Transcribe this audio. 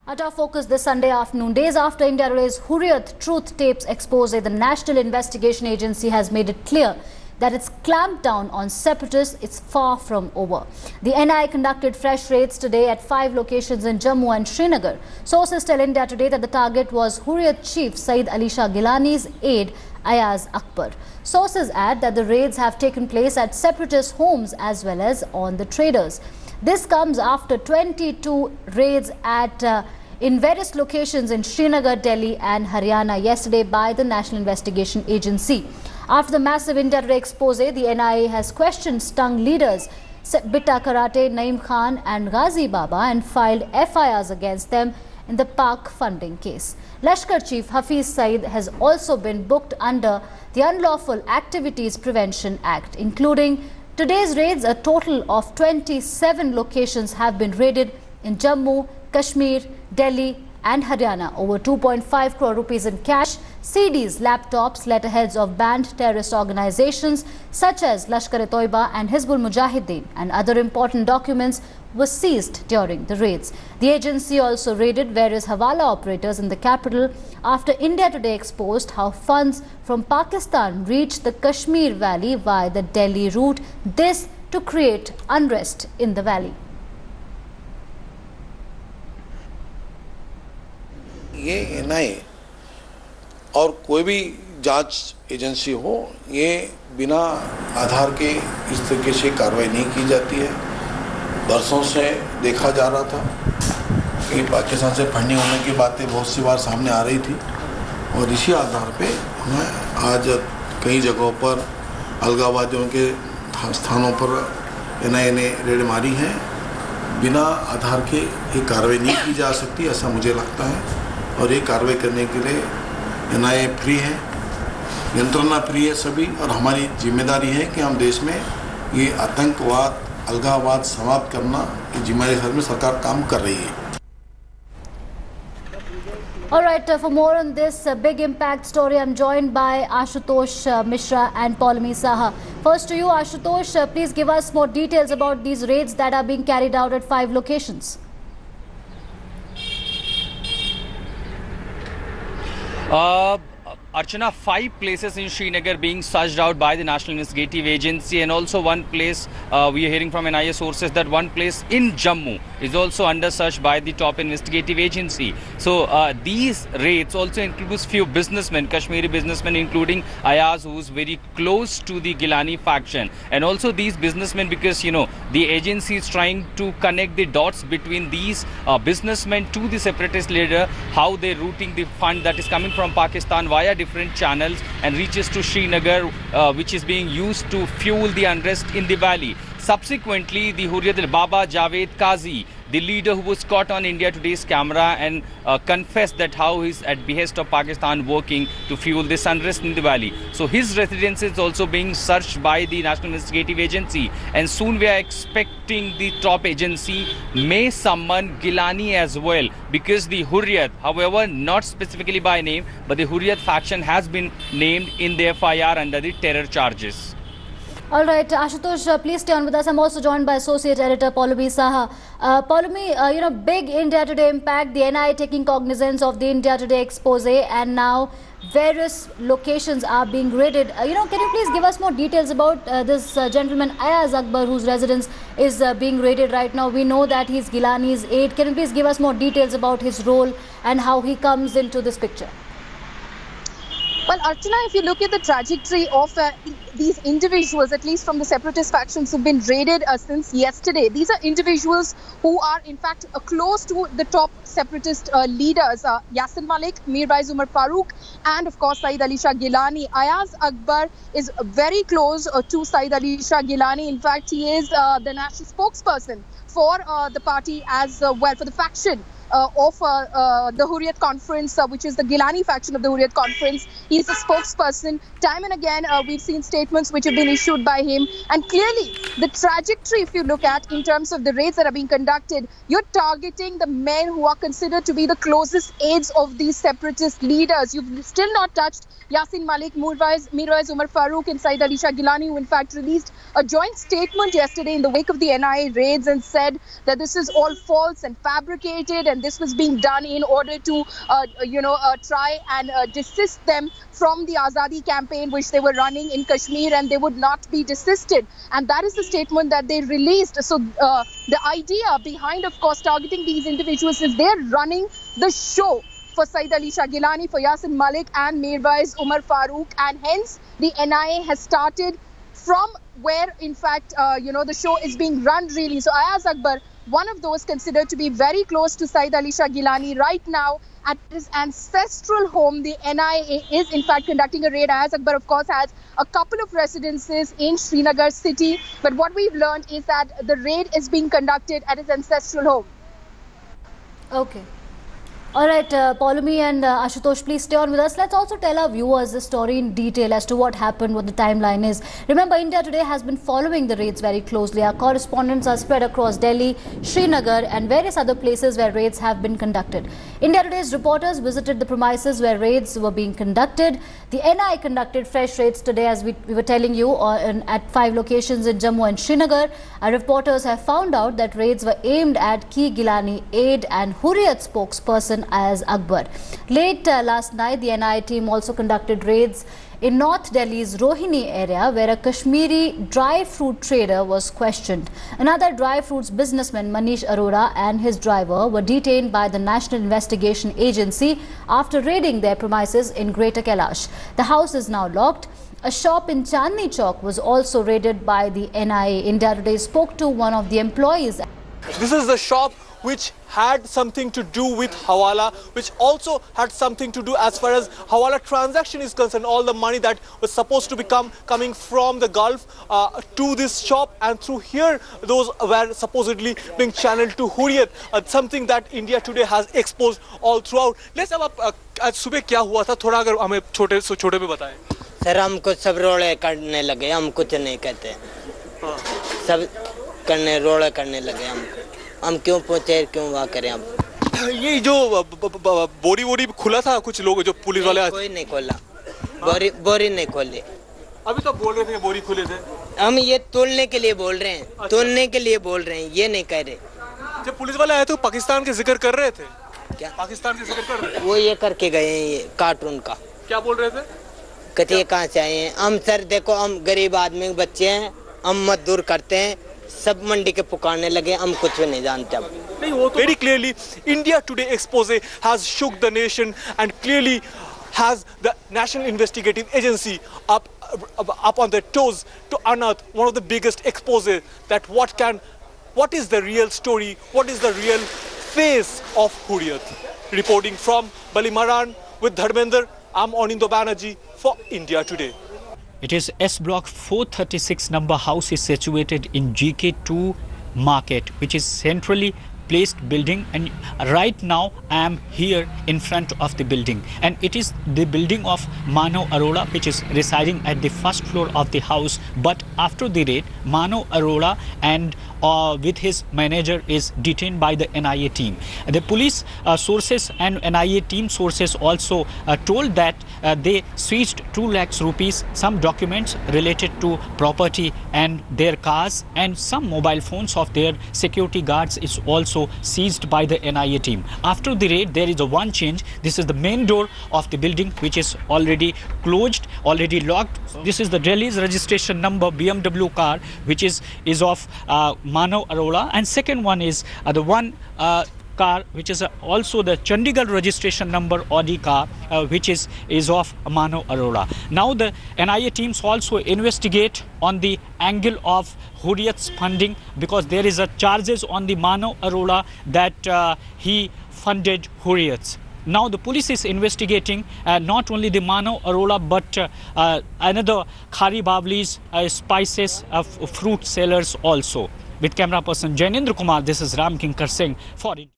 At our focus this Sunday afternoon, days after India Today's Hurriyat Truth Tapes expose, the National Investigation Agency has made it clear that its clampdown on separatists is far from over. The NIA conducted fresh raids today at 5 locations in Jammu and Srinagar. Sources tell India Today that the target was Hurriyat chief Saeed Ali Shah Gilani's aide Ayaz Akbar. Sources add that the raids have taken place at separatist homes as well as on the traders. This comes after 22 raids in various locations in Srinagar, Delhi and Haryana yesterday by the National Investigation Agency. After the massive India Today expose, the NIA has questioned stung leaders Bitta Karate, Naeem Khan and Ghazi Baba and filed FIRs against them in the Pak funding case. Lashkar Chief Hafiz Saeed has also been booked under the Unlawful Activities Prevention Act, including today's raids. A total of 27 locations have been raided in Jammu, Kashmir, Delhi and Haryana. Over 2.5 crore rupees in cash, CDs, laptops, letterheads of banned terrorist organizations such as Lashkar-e-Toiba and Hizbul Mujahideen and other important documents were seized during the raids. The agency also raided various Hawala operators in the capital after India Today exposed how funds from Pakistan reached the Kashmir Valley via the Delhi route, this to create unrest in the valley. ये NIA और कोई भी जांच agency हो, ये बिना आधार के इस तरीके से कार्रवाई नहीं की जाती है। बरसों से देखा जा रहा था कि पाकिस्तान से फंडिंग होने की बातें बहुत सी बार सामने आ रही थी और इसी आधार पे हमें आज कई जगहों पर अलगाववादियों के स्थानों पर एनआईए ने रेड मारी है। बिना आधार के ये कार्रवाई नहीं की जा सकती, ऐसा मुझे लगता है। और ये कार्रवाई करने के लिए एनआईए फ्री है, यंत्रणा फ्री है सभी, और हमारी जिम्मेदारी है कि हम देश में ये आतंकवाद, अलगाववाद समाप्त करना की जिम्मेदारी के साथ में सरकार काम कर रही है। All right, for more on this big impact story, I'm joined by Ashutosh Mishra and Paulami Saha. First to you, Ashutosh, please give us more details about these raids that are being carried out at 5 locations. Archana, 5 places in Srinagar being searched out by the National Investigative Agency, and also one place, we are hearing from NIA sources that one place in Jammu is also under search by the top investigative agency. So these raids also includes few businessmen, Kashmiri businessmen, including Ayaz, who is very close to the Gilani faction. And also these businessmen, because you know the agency is trying to connect the dots between these businessmen to the separatist leader, how they're routing the fund that is coming from Pakistan via different channels and reaches to Srinagar, which is being used to fuel the unrest in the valley. Subsequently, the Hurriyat Baba Javed Qazi, the leader who was caught on India Today's camera and confessed that how he's at behest of Pakistan working to fuel this unrest in the valley. So his residence is also being searched by the National Investigative Agency, and soon we are expecting the top agency may summon Gilani as well, because the Hurriyat, however not specifically by name, but the Hurriyat faction has been named in the FIR under the terror charges. All right, Ashutosh, please stay on with us. I'm also joined by Associate Editor Paulami Saha. Paulami, big India Today impact, the NIA taking cognizance of the India Today expose, and now various locations are being raided. Can you please give us more details about this gentleman Ayaz Akbar, whose residence is being raided right now? We know that he's Gilani's aide. Can you please give us more details about his role and how he comes into this picture? Well, Archana, if you look at the trajectory of these individuals, at least from the separatist factions who've been raided since yesterday, these are individuals who are in fact close to the top separatist leaders, Yasin Malik, Mir Waiz Umar Farooq, and of course Saeed Ali Shah Gilani. Ayaz Akbar is very close to Saeed Ali Shah Gilani. In fact, he is the national spokesperson for the party as well, for the faction of the Hurriyat Conference, which is the Gilani faction of the Hurriyat Conference. He is a spokesperson. Time and again, we've seen statements which have been issued by him. And clearly, the trajectory, if you look at in terms of the raids that are being conducted, you're targeting the men who are considered to be the closest aides of these separatist leaders. You've still not touched Yasin Malik, Mir Waiz Umar Farooq and Saeed Ali Shah Gilani, who in fact released a joint statement yesterday in the wake of the NIA raids and said that this is all false and fabricated, and this was being done in order to, try and desist them from the Azadi campaign which they were running in Kashmir, and they would not be desisted. And that is the statement that they released. So the idea behind, of course, targeting these individuals is they're running the show for Saeed Ali Shah Gilani, for Yasin Malik and Mirwais Umar Farooq, and hence the NIA has started from where, in fact, the show is being run really. So Ayaz Akbar, one of those considered to be very close to Saeed Ali Shah Gilani, right now at his ancestral home, the NIA is in fact conducting a raid. Ayaz Akbar, of course, has a couple of residences in Srinagar city, but what we've learned is that the raid is being conducted at his ancestral home. Okay. All right, Poulomi and Ashutosh, please stay on with us. Let's also tell our viewers the story in detail as to what happened, what the timeline is. Remember, India Today has been following the raids very closely. Our correspondents are spread across Delhi, Srinagar and various other places where raids have been conducted. India Today's reporters visited the premises where raids were being conducted. The NIA conducted fresh raids today, as we were telling you, at 5 locations in Jammu and Srinagar. Our reporters have found out that raids were aimed at key Gilani aide and Hurriyat spokesperson Ayaz Akbar. Late last night, the NIA team also conducted raids in North Delhi's Rohini area, where a Kashmiri dry fruit trader was questioned. Another dry fruits businessman, Manish Arora, and his driver were detained by the National Investigation Agency after raiding their premises in Greater Kailash. The house is now locked. A shop in Chandni Chowk was also raided by the NIA. India Today spoke to one of the employees. This is the shop which had something to do with Hawala, which also had something to do as far as Hawala transaction is concerned. All the money that was supposed to be coming from the Gulf to this shop, and through here those were supposedly being channeled to Hurriyat, something that India Today has exposed all throughout. Let's have आज सुबह क्या हुआ था, थोड़ा अगर हमें छोटे पे बताएं। सर हमको सब रोड़े करने लगे, हम कुछ नहीं कहते, सब करने रोड़े करने लगे हम क्यों पूछे, क्यों वहाँ करें हम। ये जो बोरी खुला था, कुछ लोग जो पुलिस वाले कोई नहीं खोला, बोरी नहीं खोली। अभी तो बोल रहे थे बोरी खुले थे। हम ये तोलने के लिए बोल रहे हैं, तोलने के लिए बोल रहे हैं, ये नहीं कह रहे। जब पुलिस वाले आए तो पाकिस्तान के जिक्र कर रहे थे। क्या पाकिस्तान के जिक्र कर रहे थे? वो ये करके गए हैं, ये कार्टून का। क्या बोल रहे थे? कहते कहाँ से आए हैं हम। सर देखो, हम गरीब आदमी के बच्चे हैं, हम मजदूर करते हैं, सब मंडी के पुकारने लगे, हम कुछ भी नहीं जानते। नहीं, वो तो very clearly India Today expose has shook the nation and clearly has the National Investigative Agency up on their toes to unearth one of the biggest exposes that what is the real story, what is the real face of Hurriyat. Reporting from Balimaran with Dharmender, I'm Anindo Banerjee for India Today. It is S Block 436 number house is situated in GK2 Market, which is centrally placed building, and right now I am here in front of the building, and it is the building of Manav Arora, which is residing at the first floor of the house. But after the raid, Manav Arora and with his manager is detained by the NIA team. The police sources and NIA team sources also told that they seized 2 lakhs rupees, some documents related to property and their cars, and some mobile phones of their security guards is also seized by the NIA team. After the raid, there is a one change. This is the main door of the building, which is already closed, already locked. This is the Delhi's registration number BMW car, which is of Manav Arora, and second one is the one car which is also the Chandigarh registration number Audi car, which is of Manav Arora. Now the NIA teams also investigate on the angle of Hurriyat's funding, because there is a charges on the Manav Arora that he funded Hurriyat's. Now the police is investigating not only the Manav Arora but another Khari Bablis spices fruit sellers also. With camera person Jainendra Kumar, this is Ram Kinkar Singh for India.